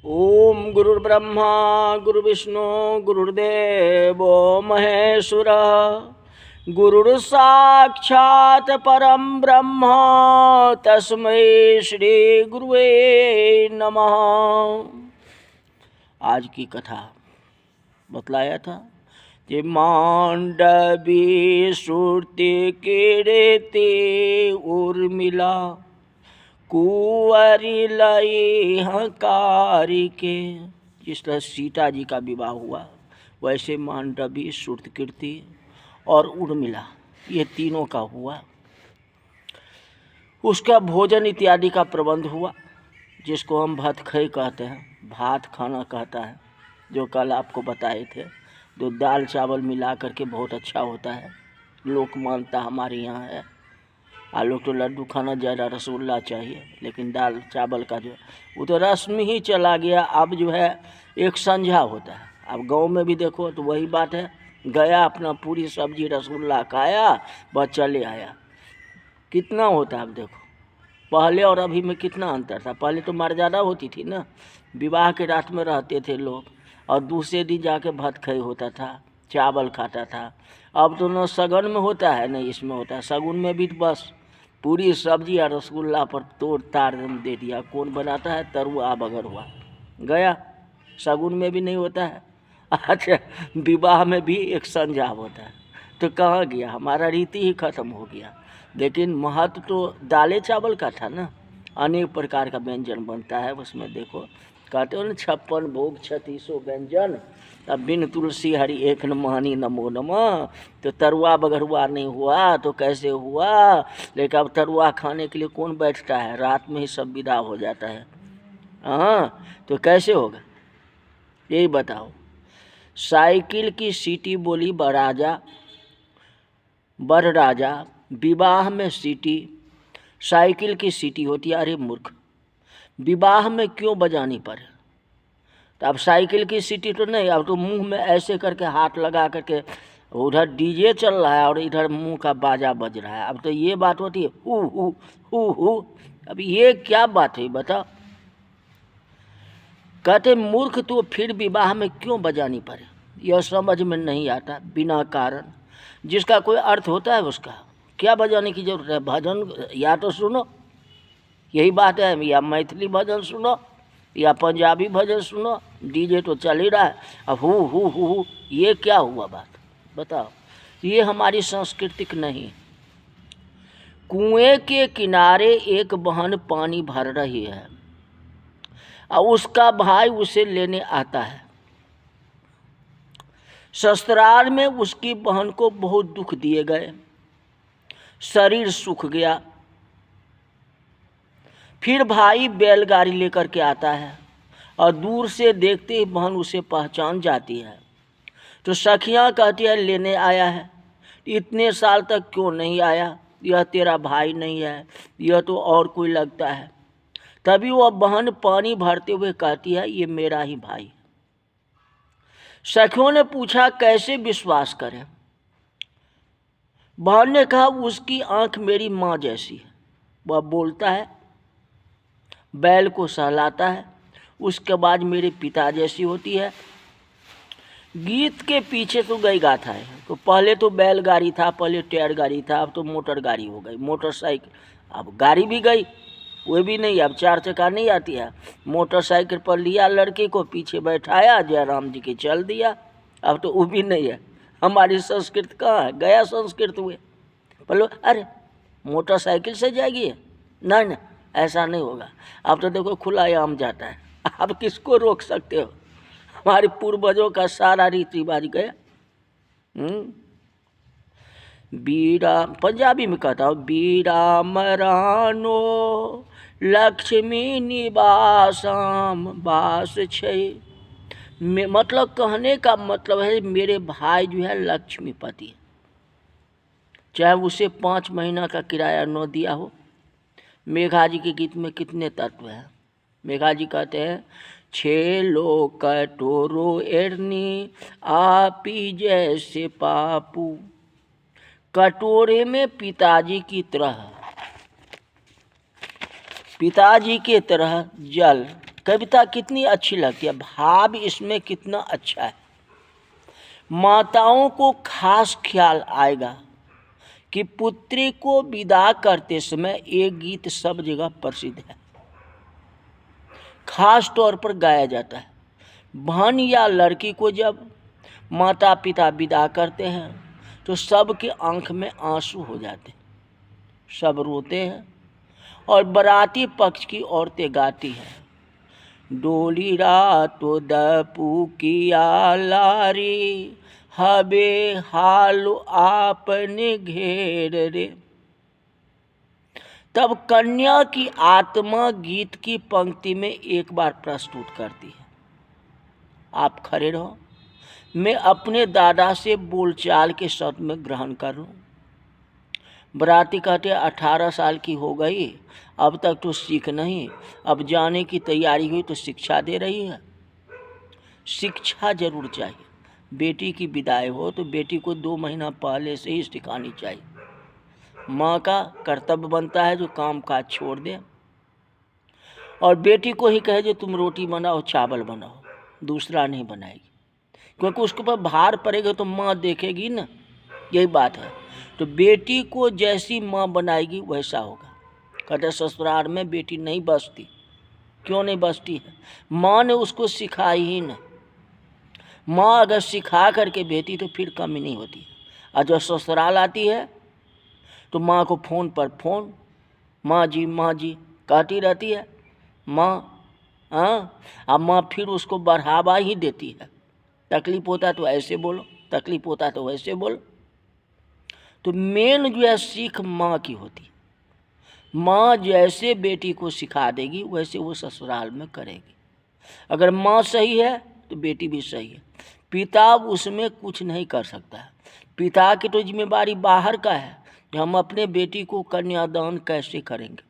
ओम गुरुर्ब्रह्मा गुरुर्विष्णु गुरुर्देवो महेश्वरः गुरुर्साक्षात् परम ब्रह्म तस्मै श्री गुरुवे नमः। आज की कथा बतलाया था कि मांडवी श्रुति कीर्ति उर्मिला कुंवरी लई हकारी के। जिस तरह सीता जी का विवाह हुआ वैसे मांडवी श्रुतकीर्ति और उर्मिला ये तीनों का हुआ। उसका भोजन इत्यादि का प्रबंध हुआ जिसको हम भात खई कहते हैं, भात खाना कहता है, जो कल आपको बताए थे। जो दाल चावल मिला करके बहुत अच्छा होता है, लोक मानता हमारे यहाँ है। आलू तो लड्डू खाना ज़्यादा रसगुल्ला चाहिए, लेकिन दाल चावल का जो वो तो रस्म ही चला गया। अब जो है एक संझा होता है। अब गांव में भी देखो तो वही बात है, गया अपना पूरी सब्जी रसगुल्ला खाया बस चले आया। कितना होता है अब देखो, पहले और अभी में कितना अंतर था। पहले तो मर्यादा होती थी ना, विवाह के रात में रहते थे लोग और दूसरे दिन जाके भात खाई होता था, चावल खाता था। अब तो न सगन में होता है न इसमें होता है। सगुन में भी बस पूरी सब्जी और रसगुल्ला पर तोड़ ताड़ दे दिया। कौन बनाता है? तरुआ बगर हुआ गया। सगुन में भी नहीं होता है। अच्छा, विवाह में भी एक संजा होता है। तो कहाँ गया? हमारा रीति ही खत्म हो गया। लेकिन महत्व तो दाले चावल का था ना। अनेक प्रकार का व्यंजन बनता है उसमें। देखो कहते हो ना 56 भोग 3600 व्यंजन, अब बिन तुलसी हरि एक न महानी नमो नमः। तो तरुआ बगरुआ नहीं हुआ तो कैसे हुआ? लेकिन अब तरुआ खाने के लिए कौन बैठता है? रात में ही सब विदा हो जाता है। हाँ, तो कैसे होगा यही बताओ। साइकिल की सीटी बोली बर राजा, विवाह में सीटी साइकिल की सीटी होती है। अरे मूर्ख, विवाह में क्यों बजानी पड़े? तो अब साइकिल की सीटी तो नहीं, अब तो मुंह में ऐसे करके हाथ लगा करके उधर डीजे चल रहा है और इधर मुंह का बाजा बज रहा है। अब तो ये बात होती है हु हु हु हु। अब ये क्या बात है बता? कहते मूर्ख, तो फिर विवाह में क्यों बजानी पड़े? यह समझ में नहीं आता। बिना कारण जिसका कोई अर्थ होता है उसका क्या बजाने की जरूरत है? भजन या तो सुनो, यही बात है, या मैथिली भजन सुनो या पंजाबी भजन सुनो। डीजे तो चल ही रहा है। अब हु ये क्या हुआ बात बताओ? ये हमारी सांस्कृतिक नहीं। कुएं के किनारे एक बहन पानी भर रही है और उसका भाई उसे लेने आता है। ससुराल में उसकी बहन को बहुत दुख दिए गए, शरीर सूख गया। फिर भाई बैलगाड़ी लेकर के आता है और दूर से देखते ही बहन उसे पहचान जाती है। तो सखियाँ कहती है लेने आया है, इतने साल तक क्यों नहीं आया? यह तेरा भाई नहीं है, यह तो और कोई लगता है। तभी वह बहन पानी भरते हुए कहती है ये मेरा ही भाई। सखियों ने पूछा कैसे विश्वास करें? बहन ने कहा उसकी आंख मेरी माँ जैसी है। वह बोलता है, बैल को सहलाता है, उसके बाद मेरे पिता जैसी होती है। गीत के पीछे तो गई गाथा है। तो पहले तो बैलगाड़ी था, पहले टायर गाड़ी था, अब तो मोटर गाड़ी हो गई, मोटरसाइकिल। अब गाड़ी भी गई, वो भी नहीं, अब 4 चक्का नहीं आती है। मोटरसाइकिल पर लिया लड़की को, पीछे बैठाया, जयराम जी की चल दिया। अब तो वो भी नहीं है। हमारी संस्कृत कहाँ है? गया संस्कृत हुए। बोलो अरे मोटरसाइकिल से जाएगी? नहीं नहीं, ऐसा नहीं होगा। अब तो देखो खुला आम जाता है। अब किसको रोक सकते हो? हमारे पूर्वजों का सारा रीति रिवाज गया। बीरा पंजाबी में कहता हूँ, बीरा मरानो लक्ष्मी निवासम बास छे। मतलब कहने का मतलब है मेरे भाई जो है लक्ष्मीपति है, चाहे उसे 5 महीना का किराया न दिया हो। मेघा जी के गीत में कितने तत्व हैं। मेघा जी कहते हैं 6 लोग कटोरो एरनी आपी जैसे पापू। कटोरे में पिताजी के तरह जल कविता कितनी अच्छी लगती है, भाव इसमें कितना अच्छा है। माताओं को खास ख्याल आएगा कि पुत्री को विदा करते समय एक गीत सब जगह प्रसिद्ध है, खास तौर पर गाया जाता है। बहन या लड़की को जब माता पिता विदा करते हैं तो सबके आंख में आंसू हो जाते हैं, सब रोते हैं और बाराती पक्ष की औरतें गाती हैं, डोली रातो दपू किया लारी, हबे हाल आपने घेर रे। तब कन्या की आत्मा गीत की पंक्ति में एक बार प्रस्तुत करती है, आप खड़े रहो, मैं अपने दादा से बोलचाल के शब्द में ग्रहण कर लूँ। बराती कहते 18 साल की हो गई, अब तक तो सीख नहीं, अब जाने की तैयारी हुई तो शिक्षा दे रही है। शिक्षा जरूर चाहिए, बेटी की विदाई हो तो बेटी को 2 महीना पहले से ही सिखानी चाहिए। माँ का कर्तव्य बनता है जो काम काज छोड़ दे और बेटी को ही कहे जो तुम रोटी बनाओ चावल बनाओ, दूसरा नहीं बनाएगी, क्योंकि उसके ऊपर भार पड़ेगा तो माँ देखेगी ना, यही बात है। तो बेटी को जैसी माँ बनाएगी वैसा होगा। कहते ससुराल में बेटी नहीं बसती, क्यों नहीं बसती है? माँ ने उसको सिखाई ही नहीं। माँ अगर सिखा करके भेजती तो फिर कमी नहीं होती। और जब ससुराल आती है तो माँ को फ़ोन पर फ़ोन, माँ जी कहती रहती है माँ, हाँ। अब माँ फिर उसको बढ़ावा ही देती है, तकलीफ होता तो ऐसे बोलो, तकलीफ होता तो वैसे बोलो। तो मेन जो है सीख माँ की होती है। माँ जैसे बेटी को सिखा देगी वैसे वो ससुराल में करेगी। अगर माँ सही है तो बेटी भी सही है। पिता उसमें कुछ नहीं कर सकता है। पिता की तो जिम्मेदारी बाहर का है कि हम अपने बेटी को कन्यादान कैसे करेंगे,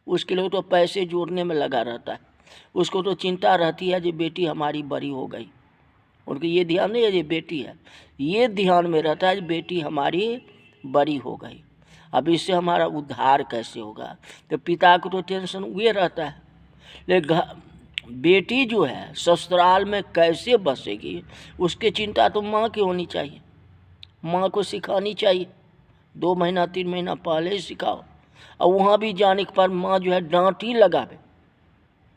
उसके लिए तो पैसे जोड़ने में लगा रहता है। उसको तो चिंता रहती है कि बेटी हमारी बड़ी हो गई, उनकी ये ध्यान नहीं है ये बेटी है, ये ध्यान में रहता है कि बेटी हमारी बड़ी हो गई, अब इससे हमारा उद्धार कैसे होगा। तो पिता को तो टेंशन ये रहता है, लेकिन बेटी जो है ससुराल में कैसे बसेगी उसकी चिंता तो माँ की होनी चाहिए। माँ को सिखानी चाहिए, 2 महीना 3 महीना पहले ही सिखाओ। और वहाँ भी जाने के बाद माँ जो है डांट ही लगावे,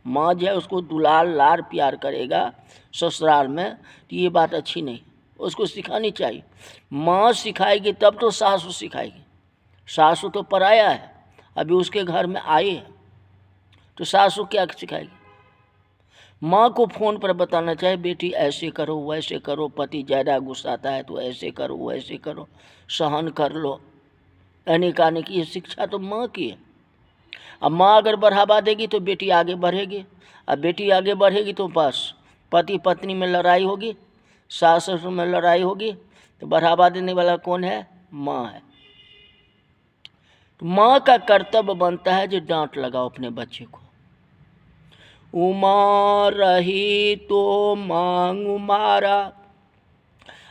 माँ जो है उसको दुलार लार प्यार करेगा ससुराल में, तो ये बात अच्छी नहीं, उसको सिखानी चाहिए। माँ सिखाएगी तब तो सासू सिखाएगी, सासू तो पराया है, अभी उसके घर में आई है तो सासू क्या सिखाएगी। माँ को फ़ोन पर बताना चाहिए बेटी ऐसे करो वैसे करो, पति ज़्यादा गुस्साता है तो ऐसे करो वैसे करो, सहन कर लो, यानी कहने की ये शिक्षा तो माँ की है। अब माँ अगर बढ़ावा देगी तो बेटी आगे बढ़ेगी, अब बेटी आगे बढ़ेगी तो बस पति पत्नी में लड़ाई होगी, सास ससुर में लड़ाई होगी, तो बढ़ावा देने वाला कौन है? माँ है। तो माँ का कर्तव्य बनता है जो डांट लगाओ अपने बच्चे को। उमा रही तो मांग मारा,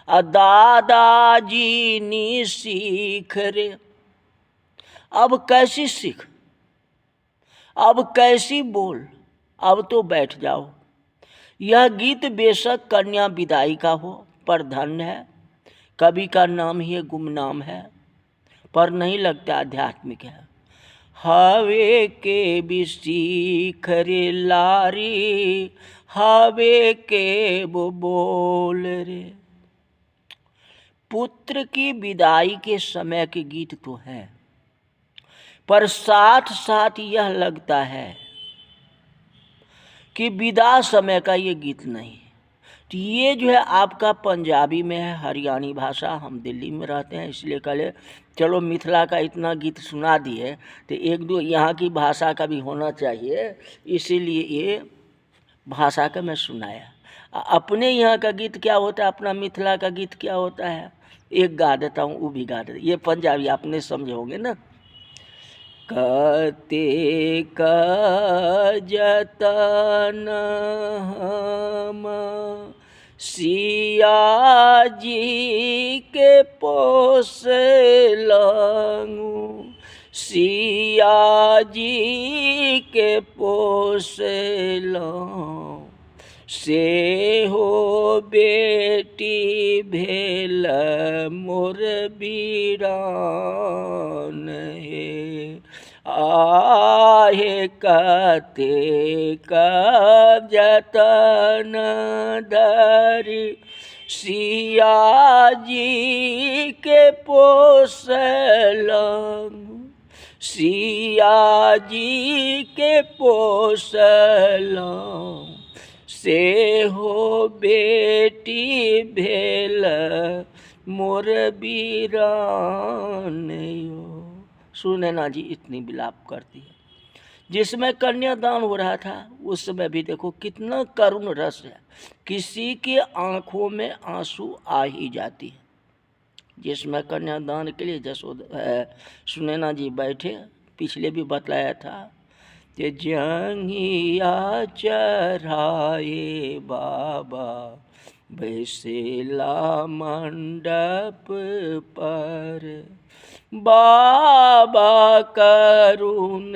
दादाजी नी सीख रे। अब कैसी सीख, अब कैसी बोल, अब तो बैठ जाओ। यह गीत बेशक कन्या विदाई का हो पर धन्य है, कवि का नाम ही गुमनाम है, पर नहीं लगता आध्यात्मिक है। हवे के भी सीख रे लारी, हवे के वो बोल रे। पुत्र की विदाई के समय के गीत तो है, पर साथ साथ यह लगता है कि विदा समय का ये गीत नहीं। तो ये जो है आपका पंजाबी में है, हरियाणी भाषा, हम दिल्ली में रहते हैं इसलिए कल चलो मिथिला का इतना गीत सुना दिए तो 1-2 यहाँ की भाषा का भी होना चाहिए, इसीलिए ये भाषा का मैं सुनाया। अपने यहाँ का गीत क्या होता है, अपना मिथिला का गीत क्या होता है, एक गा देता हूँ, वो भी गा देता, ये पंजाबी आपने समझे होंगे ना। कते का जतन हम सिया जी के पोसलंगु, सिया जी के पोसलो से हो बेटी भेल मोर बीरान हे। आहे कते जतन धरि सिया जी के पोसलंग सिया जी के पोसलंग से हो बेटी भेल मोर बीरान यो। सुनैना जी इतनी विलाप करती है। जिसमें कन्यादान हो रहा था उस समय भी देखो कितना करुण रस है, किसी के आंखों में आंसू आ ही जाती है। जिसमें कन्यादान के लिए सुनैना जी बैठे, पिछले भी बतलाया था कि जंगिया चढ़ाए बाबा बैसेला मंडप पर, बाबा करुण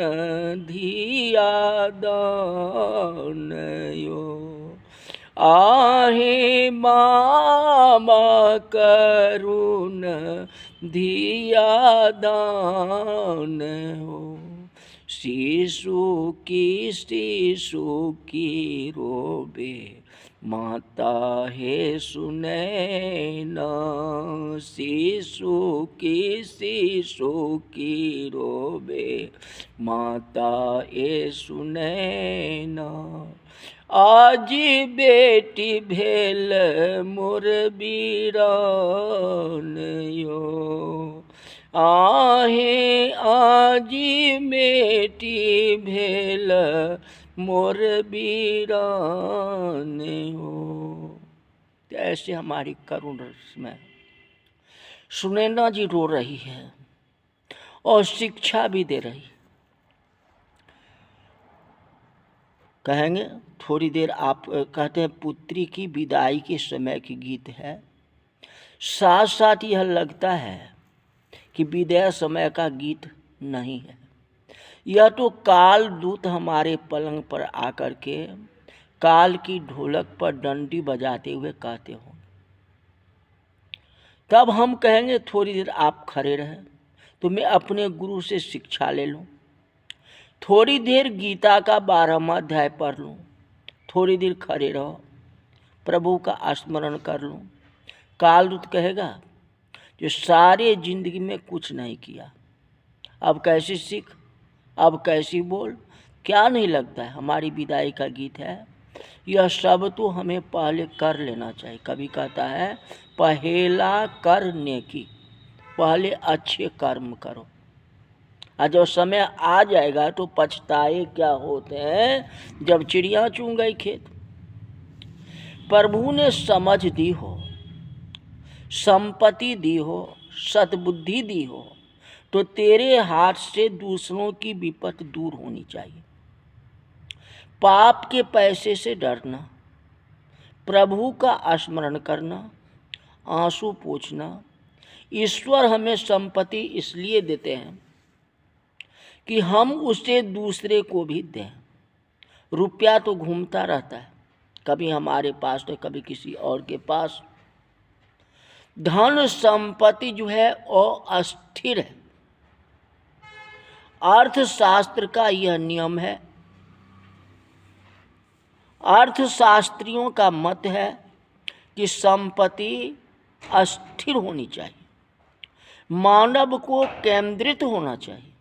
धिया दान यो। आहे मामा करुण धिया दान हो। शिशु की रोबे माता है सुनैना, शिशु की रोबे माता है सुनैना। आज बेटी भेल मोर बीरान यो। आहे आजी बेटी भेल मोर बीरान हो। तो ऐसे हमारी करुण रस में सुनैना जी रो रही है और शिक्षा भी दे रही। कहेंगे थोड़ी देर आप कहते हैं पुत्री की विदाई के समय की गीत है, साथ साथ यह लगता है कि विदाई समय का गीत नहीं है। यह तो काल दूत हमारे पलंग पर आकर के काल की ढोलक पर डंडी बजाते हुए कहते हो, तब हम कहेंगे थोड़ी देर आप खड़े रहे तो मैं अपने गुरु से शिक्षा ले लूँ, थोड़ी देर गीता का 12वां अध्याय पढ़ लूँ, थोड़ी देर खड़े रहो प्रभु का स्मरण कर लूँ। कालदूत कहेगा जो सारे जिंदगी में कुछ नहीं किया, अब कैसी सीख, अब कैसी बोल, क्या नहीं लगता है हमारी विदाई का गीत है। यह सब तो हमें पहले कर लेना चाहिए। कभी कहता है पहेला करने की, पहले अच्छे कर्म करो, और जब समय आ जाएगा तो पछताए क्या होते हैं जब चिड़िया चुन गई खेत। प्रभु ने समझ दी हो, संपत्ति दी हो, सद्बुद्धि दी हो, तो तेरे हाथ से दूसरों की विपत दूर होनी चाहिए। पाप के पैसे से डरना, प्रभु का स्मरण करना, आंसू पोंछना। ईश्वर हमें संपत्ति इसलिए देते हैं कि हम उसे दूसरे को भी दें। रुपया तो घूमता रहता है, कभी हमारे पास तो कभी किसी और के पास। धन संपत्ति जो है वो अस्थिर है। अर्थशास्त्र का यह नियम है। अर्थशास्त्रियों का मत है कि संपत्ति अस्थिर होनी चाहिए, मानव को केंद्रित होना चाहिए।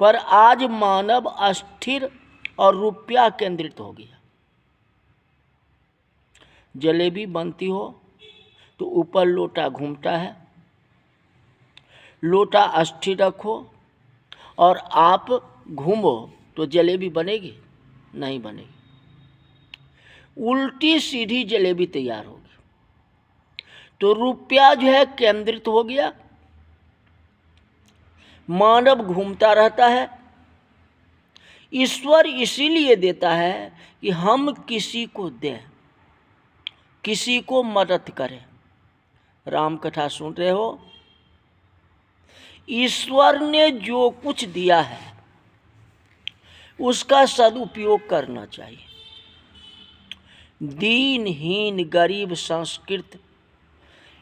पर आज मानव अस्थिर और रुपया केंद्रित हो गया। जलेबी बनती हो तो ऊपर लोटा घूमता है, लोटा अस्थिर रखो और आप घूमो तो जलेबी बनेगी? नहीं बनेगी। उल्टी सीधी जलेबी तैयार होगी। तो रुपया जो है केंद्रित हो गया, मानव घूमता रहता है। ईश्वर इसीलिए देता है कि हम किसी को दें, किसी को मदद करें। राम कथा सुन रहे हो, ईश्वर ने जो कुछ दिया है उसका सदुपयोग करना चाहिए। दीनहीन, गरीब, संस्कृत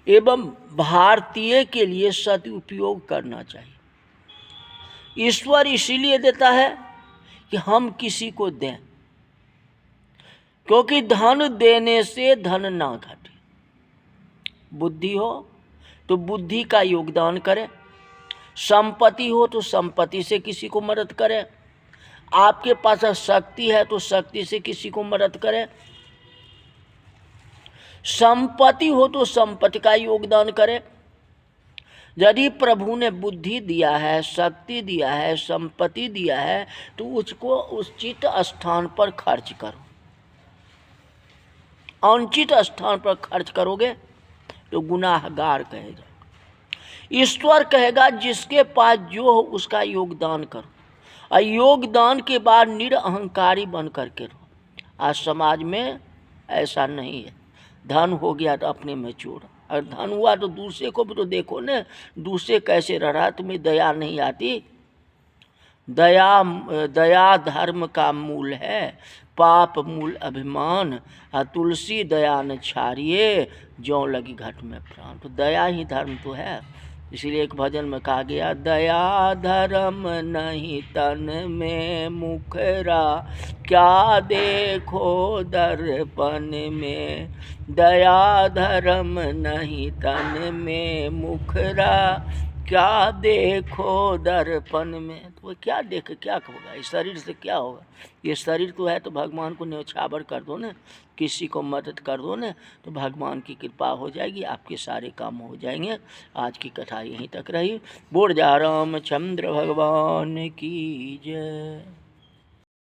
एवं भारतीय के लिए सदुपयोग करना चाहिए। ईश्वर इसीलिए देता है कि हम किसी को दें, क्योंकि धन देने से धन ना घटे। बुद्धि हो तो बुद्धि का योगदान करें, संपत्ति हो तो संपत्ति से किसी को मदद करें, आपके पास शक्ति है तो शक्ति से किसी को मदद करें, संपत्ति हो तो संपत्ति का योगदान करें। यदि प्रभु ने बुद्धि दिया है, शक्ति दिया है, संपत्ति दिया है तो उसको उचित स्थान पर खर्च करो। अनुचित स्थान पर खर्च करोगे तो गुनाहगार कहेगा। ईश्वर कहेगा जिसके पास जो हो उसका योगदान करो, और योगदान के बाद निरअहंकारी बन करके रहो। आज समाज में ऐसा नहीं है। धन हो गया तो अपने में चोर, और धन हुआ तो दूसरे को भी तो देखो न, दूसरे कैसे रह रहा है। तुम्हें दया नहीं आती? दया धर्म का मूल है, पाप मूल अभिमान। तुलसी दया न छाड़िए, ज्यों लगी घट में प्राण। तो दया ही धर्म तो है। इसलिए एक भजन में कहा गया, दया धर्म नहीं तन में मुखरा, क्या देखो दर्पण में। दया धर्म नहीं तन में मुखरा, क्या देखो दर्पण में। तो वो क्या देख क्या होगा? इस शरीर से क्या होगा? ये शरीर तो है तो भगवान को न्यौछावर कर दो न, किसी को मदद कर दो न, तो भगवान की कृपा हो जाएगी, आपके सारे काम हो जाएंगे। आज की कथा यहीं तक रही। बोल जा रामचंद्र भगवान की जय।